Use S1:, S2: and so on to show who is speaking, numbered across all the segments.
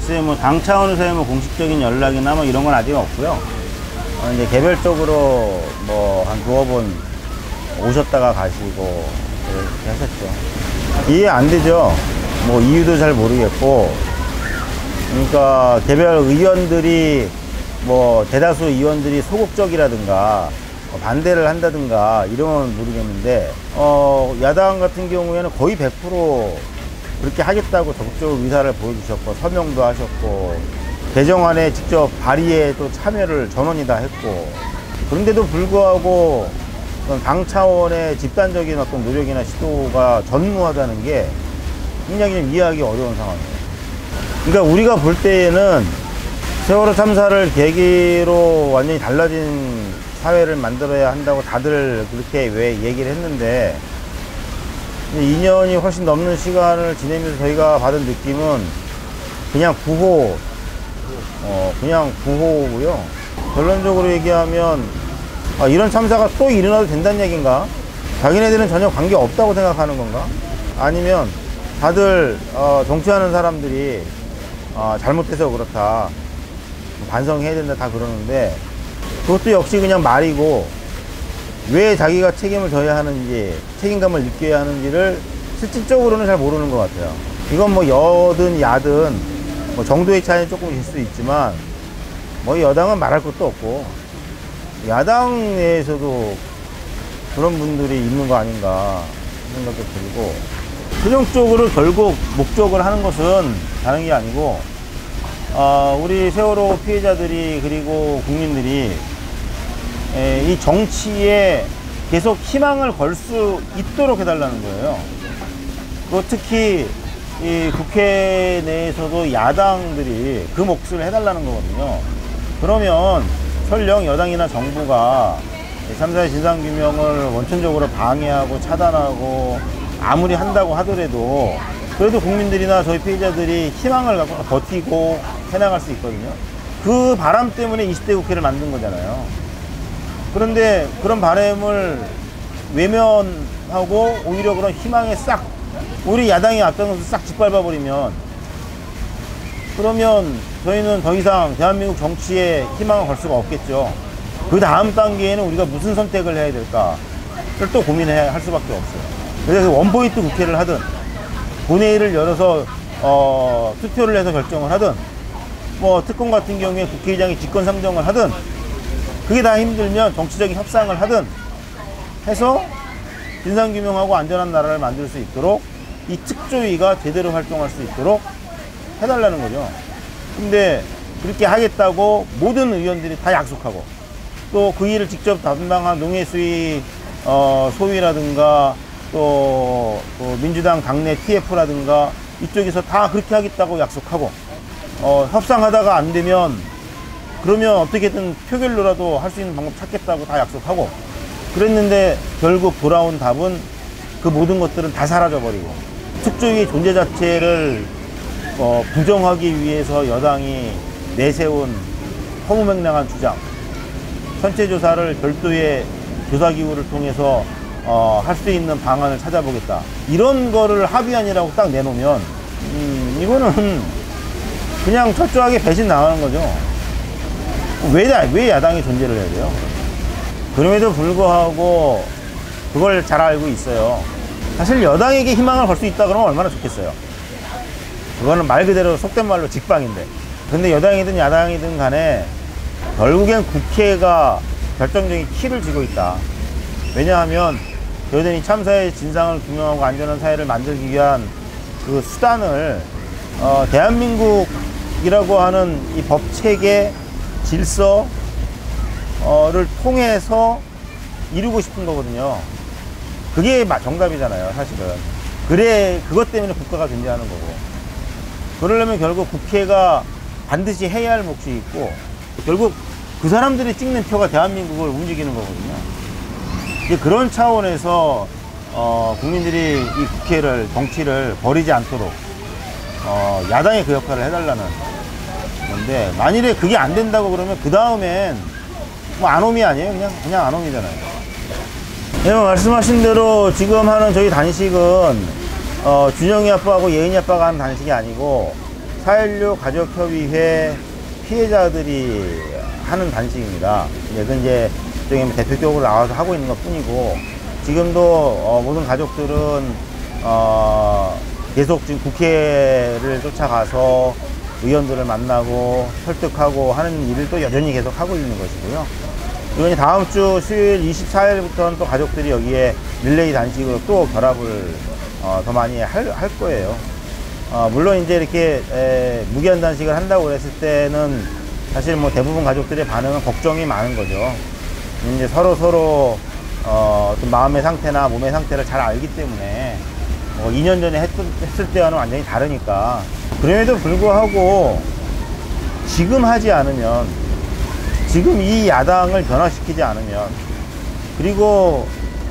S1: 글쎄 뭐 당 차원에서의 뭐 공식적인 연락이나 뭐 이런 건 아직 없고요. 이제 개별적으로 뭐 한 두어 번 오셨다가 가시고 그렇게 하셨죠. 이해 안 되죠. 뭐 이유도 잘 모르겠고. 그러니까 개별 의원들이 뭐 대다수 의원들이 소극적이라든가 반대를 한다든가 이러면 모르겠는데 야당 같은 경우에는 거의 100% 그렇게 하겠다고 적극적으로 의사를 보여주셨고 서명도 하셨고 개정안에 직접 발의에 또 참여를 전원이 다 했고 그런데도 불구하고 당 차원의 집단적인 어떤 노력이나 시도가 전무하다는 게 굉장히 좀 이해하기 어려운 상황이에요. 그러니까 우리가 볼 때에는 세월호 참사를 계기로 완전히 달라진 사회를 만들어야 한다고 다들 그렇게 왜 얘기를 했는데 2년이 훨씬 넘는 시간을 지내면서 저희가 받은 느낌은 그냥 그냥 구호고요. 결론적으로 얘기하면 이런 참사가 또 일어나도 된다는 얘기인가? 자기네들은 전혀 관계 없다고 생각하는 건가? 아니면 다들 정치하는 사람들이 잘못해서 그렇다 반성해야 된다 다 그러는데 그것도 역시 그냥 말이고 왜 자기가 책임을 져야 하는지 책임감을 느껴야 하는지를 실질적으로는 잘 모르는 것 같아요. 이건 뭐 여든 야든 뭐 정도의 차이는 조금 있을 수 있지만 뭐 여당은 말할 것도 없고 야당 내에서도 그런 분들이 있는 거 아닌가 생각도 들고 최종적으로 결국 목적을 하는 것은 다른 게 아니고 우리 세월호 피해자들이 그리고 국민들이 이 정치에 계속 희망을 걸 수 있도록 해달라는 거예요. 특히 이 국회 내에서도 야당들이 그 몫을 해달라는 거거든요. 그러면 설령 여당이나 정부가 참사의 진상규명을 원천적으로 방해하고 차단하고 아무리 한다고 하더라도 그래도 국민들이나 저희 피해자들이 희망을 갖고 버티고 해나갈 수 있거든요. 그 바람 때문에 20대 국회를 만든 거잖아요. 그런데 그런 바람을 외면하고 오히려 그런 희망에 싹 우리 야당이 앞장서서 싹 짓밟아 버리면 그러면 저희는 더 이상 대한민국 정치에 희망을 걸 수가 없겠죠. 그 다음 단계에는 우리가 무슨 선택을 해야 될까를 또 고민해야 할 수밖에 없어요. 그래서 원포인트 국회를 하든 본회의를 열어서 투표를 해서 결정을 하든 뭐 특검 같은 경우에 국회의장이 직권상정을 하든 그게 다 힘들면 정치적인 협상을 하든 해서 진상규명하고 안전한 나라를 만들 수 있도록 이 특조위가 제대로 활동할 수 있도록 해달라는 거죠. 근데 그렇게 하겠다고 모든 의원들이 다 약속하고 또 그 일을 직접 담당한 농해수위 소위라든가 또 민주당 당내 TF라든가 이쪽에서 다 그렇게 하겠다고 약속하고 협상하다가 안 되면 그러면 어떻게든 표결로라도 할 수 있는 방법 찾겠다고 다 약속하고 그랬는데 결국 돌아온 답은 그 모든 것들은 다 사라져버리고 특조위의 존재 자체를 부정하기 위해서 여당이 내세운 허무맹랑한 주장 선체조사를 별도의 조사기구를 통해서 할 수 있는 방안을 찾아보겠다 이런 거를 합의안이라고 딱 내놓으면 이거는 그냥 철저하게 배신 나가는 거죠. 왜 야당이 존재를 해야 돼요? 그럼에도 불구하고 그걸 잘 알고 있어요. 사실 여당에게 희망을 걸 수 있다 그러면 얼마나 좋겠어요. 그거는 말 그대로 속된 말로 직방인데 근데 여당이든 야당이든 간에 결국엔 국회가 결정적인 키를 쥐고 있다. 왜냐하면 저희들이 참사의 진상을 규명하고 안전한 사회를 만들기 위한 그 수단을 대한민국이라고 하는 이 법체계 질서를 통해서 이루고 싶은 거거든요. 그게 정답이잖아요, 사실은. 그래, 그것 때문에 국가가 존재하는 거고. 그러려면 결국 국회가 반드시 해야 할 몫이 있고, 결국 그 사람들이 찍는 표가 대한민국을 움직이는 거거든요. 그런 차원에서, 국민들이 이 국회를, 정치를 버리지 않도록, 야당이 그 역할을 해달라는 건데, 만일에 그게 안 된다고 그러면 그 다음엔 뭐 안옴이 아니에요? 그냥 안옴이잖아요. 네, 말씀하신 대로 지금 하는 저희 단식은 준영이 아빠하고 예은이 아빠가 하는 단식이 아니고 4.16 가족협의회 피해자들이 하는 단식입니다. 그 이제 대표격으로 나와서 하고 있는 것 뿐이고, 지금도 모든 가족들은 계속 지금 국회를 쫓아가서 의원들을 만나고 설득하고 하는 일을 또 여전히 계속 하고 있는 것이고요. 그리고 이제 다음 주 수요일 24일부터는 또 가족들이 여기에 릴레이 단식으로 또 결합을 더 많이 할 거예요. 물론 이제 이렇게 무기한 단식을 한다고 그랬을 때는 사실 뭐 대부분 가족들의 반응은 걱정이 많은 거죠. 이제 서로 어떤 마음의 상태나 몸의 상태를 잘 알기 때문에 2년 전에 했을 때와는 완전히 다르니까. 그럼에도 불구하고 지금 하지 않으면, 지금 이 야당을 변화시키지 않으면, 그리고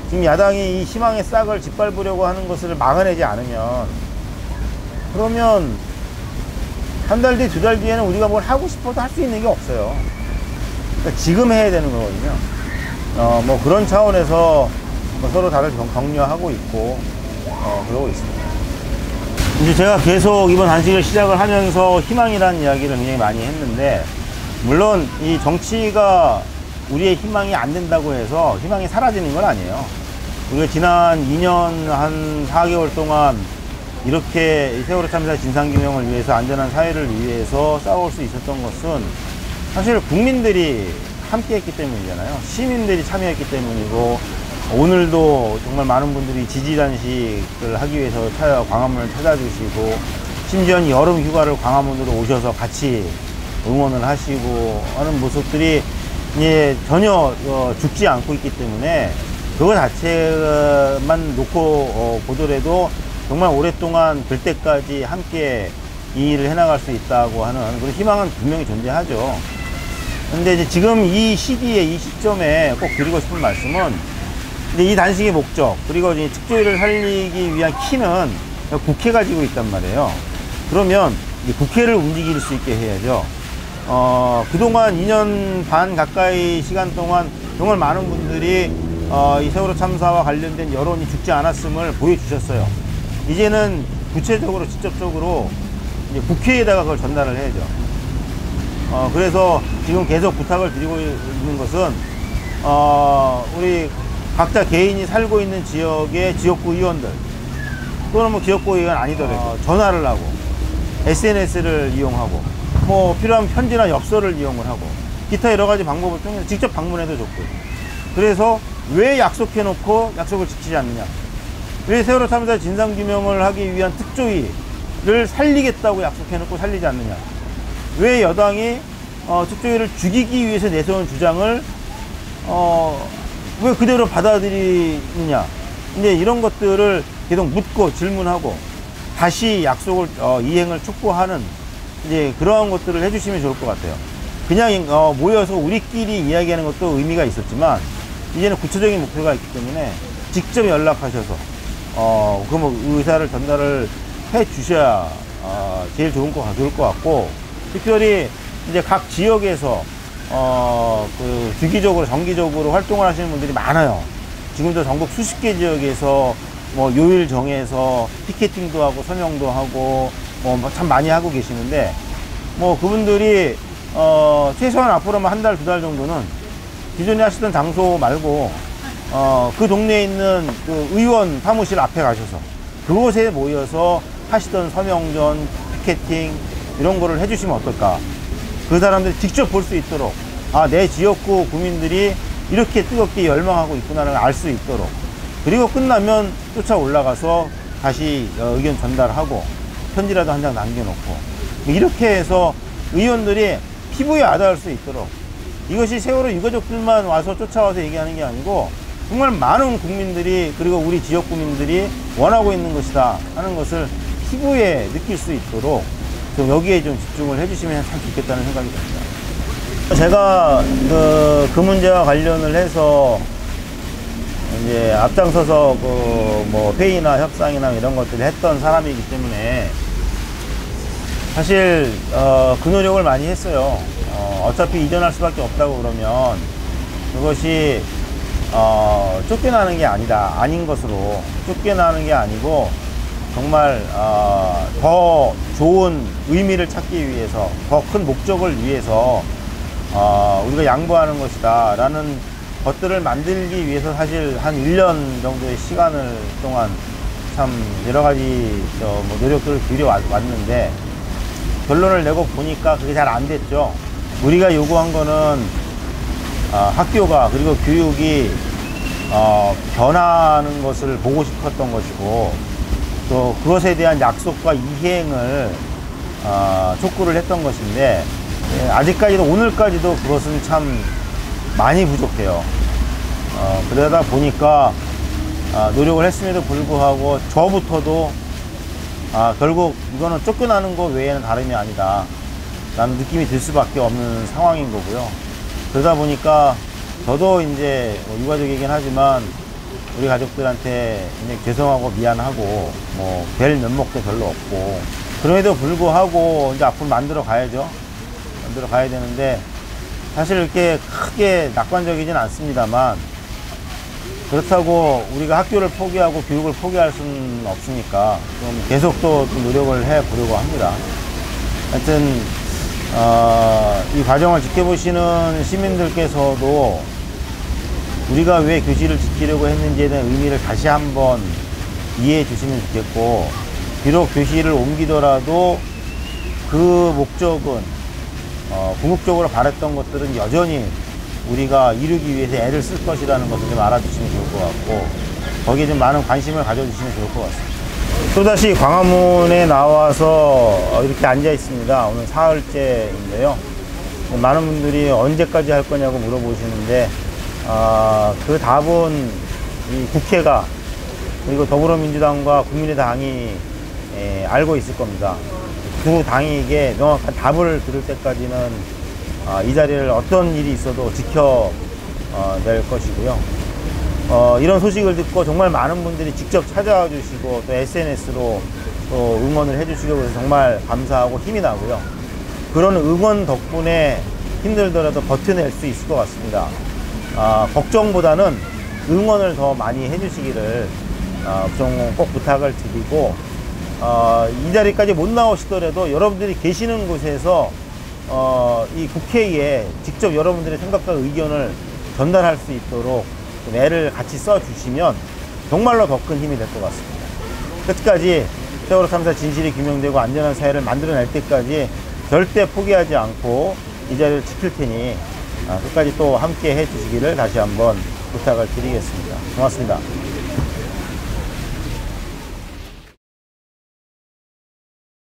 S1: 지금 야당이 이 희망의 싹을 짓밟으려고 하는 것을 막아내지 않으면, 그러면 한 달 뒤, 2달 뒤에는 우리가 뭘 하고 싶어도 할 수 있는 게 없어요. 그러니까 지금 해야 되는 거거든요. 뭐 그런 차원에서 서로 다들 격려하고 있고, 그러고 있습니다. 이제 제가 계속 이번 단식을 시작을 하면서 희망이라는 이야기를 굉장히 많이 했는데, 물론 이 정치가 우리의 희망이 안 된다고 해서 희망이 사라지는 건 아니에요. 우리가 지난 2년 한 4개월 동안 이렇게 세월호 참사 진상규명을 위해서, 안전한 사회를 위해서 싸울 수 있었던 것은 사실 국민들이 함께 했기 때문이잖아요. 시민들이 참여했기 때문이고, 오늘도 정말 많은 분들이 지지단식을 하기 위해서 광화문을 찾아주시고, 심지어 여름 휴가를 광화문으로 오셔서 같이 응원을 하시고 하는 모습들이 이제 전혀 죽지 않고 있기 때문에, 그거 자체만 놓고 보더라도 정말 오랫동안 될 때까지 함께 이 일을 해나갈 수 있다고 하는 그런 희망은 분명히 존재하죠. 근데 이제 지금 이 시기에, 이 시점에 꼭 드리고 싶은 말씀은, 근데 이 단식의 목적, 그리고 이제 특조위를 살리기 위한 키는 국회가 지고 있단 말이에요. 그러면 국회를 움직일 수 있게 해야죠. 그동안 2년 반 가까이 시간 동안 정말 많은 분들이 이 세월호 참사와 관련된 여론이 죽지 않았음을 보여주셨어요. 이제는 구체적으로, 직접적으로 이제 국회에다가 그걸 전달을 해야죠. 그래서 지금 계속 부탁을 드리고 있는 것은, 우리 각자 개인이 살고 있는 지역의 지역구 의원들, 또는 뭐 지역구 의원 아니더라도 전화를 하고, SNS를 이용하고, 뭐 필요한 편지나 엽서를 이용을 하고, 기타 여러 가지 방법을 통해서 직접 방문해도 좋고. 그래서 왜 약속해놓고 약속을 지키지 않느냐, 왜 세월호 참사 진상규명을 하기 위한 특조위를 살리겠다고 약속해놓고 살리지 않느냐, 왜 여당이 특조위를 죽이기 위해서 내세운 주장을 왜 그대로 받아들이느냐, 이제 이런 것들을 계속 묻고 질문하고 다시 약속을 이행을 촉구하는 이제 그러한 것들을 해주시면 좋을 것 같아요. 그냥 모여서 우리끼리 이야기하는 것도 의미가 있었지만, 이제는 구체적인 목표가 있기 때문에 직접 연락하셔서 그 뭐 의사를 전달을 해 주셔야 제일 좋을 것 같고, 특별히 이제 각 지역에서 그 주기적으로, 정기적으로 활동을 하시는 분들이 많아요. 지금도 전국 수십 개 지역에서 뭐 요일 정해서 피켓팅도 하고 서명도 하고 뭐 참 많이 하고 계시는데, 뭐 그분들이 최소한 앞으로만 한 달, 2달 정도는 기존에 하시던 장소 말고 그 동네에 있는 그 의원 사무실 앞에 가셔서 그곳에 모여서 하시던 서명전, 피켓팅 이런 거를 해주시면 어떨까. 그 사람들이 직접 볼 수 있도록, 내 지역구 국민들이 이렇게 뜨겁게 열망하고 있구나를 알 수 있도록. 그리고 끝나면 쫓아 올라가서 다시 의견 전달하고 편지라도 한 장 남겨놓고, 이렇게 해서 의원들이 피부에 와닿을 수 있도록. 이것이 세월호 유가족들만 와서 쫓아와서 얘기하는 게 아니고 정말 많은 국민들이, 그리고 우리 지역 구민들이 원하고 있는 것이다 하는 것을 피부에 느낄 수 있도록 좀 여기에 좀 집중을 해주시면 참 좋겠다는 생각이 듭니다. 제가 그 문제와 관련을 해서 이제 앞장서서 뭐 회의나 협상이나 이런 것들을 했던 사람이기 때문에 사실 그 노력을 많이 했어요. 어차피 이전할 수밖에 없다고 그러면 그것이 쫓겨나는 게 아닌 것으로, 쫓겨나는 게 아니고 정말 더 좋은 의미를 찾기 위해서, 더 큰 목적을 위해서 우리가 양보하는 것이다 라는 것들을 만들기 위해서 사실 한 1년 정도의 시간을 동안 참 여러가지 뭐 노력들을 기울여 왔는데, 결론을 내고 보니까 그게 잘 안 됐죠. 우리가 요구한 거는 학교가, 그리고 교육이 변하는 것을 보고 싶었던 것이고, 또 그것에 대한 약속과 이행을 촉구를 했던 것인데, 아직까지도, 오늘까지도 그것은 참 많이 부족해요. 그러다 보니까 노력을 했음에도 불구하고 저부터도 결국 이거는 쫓겨나는 것 외에는 다름이 아니다 라는 느낌이 들 수밖에 없는 상황인 거고요. 그러다 보니까 저도 이제 뭐 유가족이긴 하지만 우리 가족들한테 굉장히 죄송하고 미안하고 뭐 별 면목도 별로 없고, 그럼에도 불구하고 이제 앞으로 만들어 가야죠. 만들어 가야 되는데, 사실 이렇게 크게 낙관적이진 않습니다만, 그렇다고 우리가 학교를 포기하고 교육을 포기할 수는 없으니까 좀 계속 또 노력을 해 보려고 합니다. 하여튼 이 과정을 지켜보시는 시민들께서도 우리가 왜 교실을 지키려고 했는지에 대한 의미를 다시 한번 이해해 주시면 좋겠고, 비록 교실을 옮기더라도 그 목적은 궁극적으로 바랬던 것들은 여전히 우리가 이루기 위해서 애를 쓸 것이라는 것을 좀 알아주시면 좋을 것 같고, 거기에 좀 많은 관심을 가져주시면 좋을 것 같습니다. 또다시 광화문에 나와서 이렇게 앉아 있습니다. 오늘 사흘째인데요. 많은 분들이 언제까지 할 거냐고 물어보시는데, 그 답은 이 국회가, 그리고 더불어민주당과 국민의당이 알고 있을 겁니다. 두 당에게 명확한 답을 들을 때까지는 이 자리를 어떤 일이 있어도 지켜낼 것이고요. 이런 소식을 듣고 정말 많은 분들이 직접 찾아와 주시고 또 SNS로 또 응원을 해주시고 해서 정말 감사하고 힘이 나고요. 그런 응원 덕분에 힘들더라도 버텨낼 수 있을 것 같습니다. 걱정보다는 응원을 더 많이 해주시기를 좀 꼭 부탁을 드리고, 이 자리까지 못 나오시더라도 여러분들이 계시는 곳에서 이 국회에 직접 여러분들의 생각과 의견을 전달할 수 있도록 좀 애를 같이 써주시면 정말로 더 큰 힘이 될 것 같습니다. 끝까지 세월호 참사 진실이 규명되고 안전한 사회를 만들어낼 때까지 절대 포기하지 않고 이 자리를 지킬 테니 끝까지 또 함께 해주시기를 다시 한번 부탁을 드리겠습니다. 고맙습니다.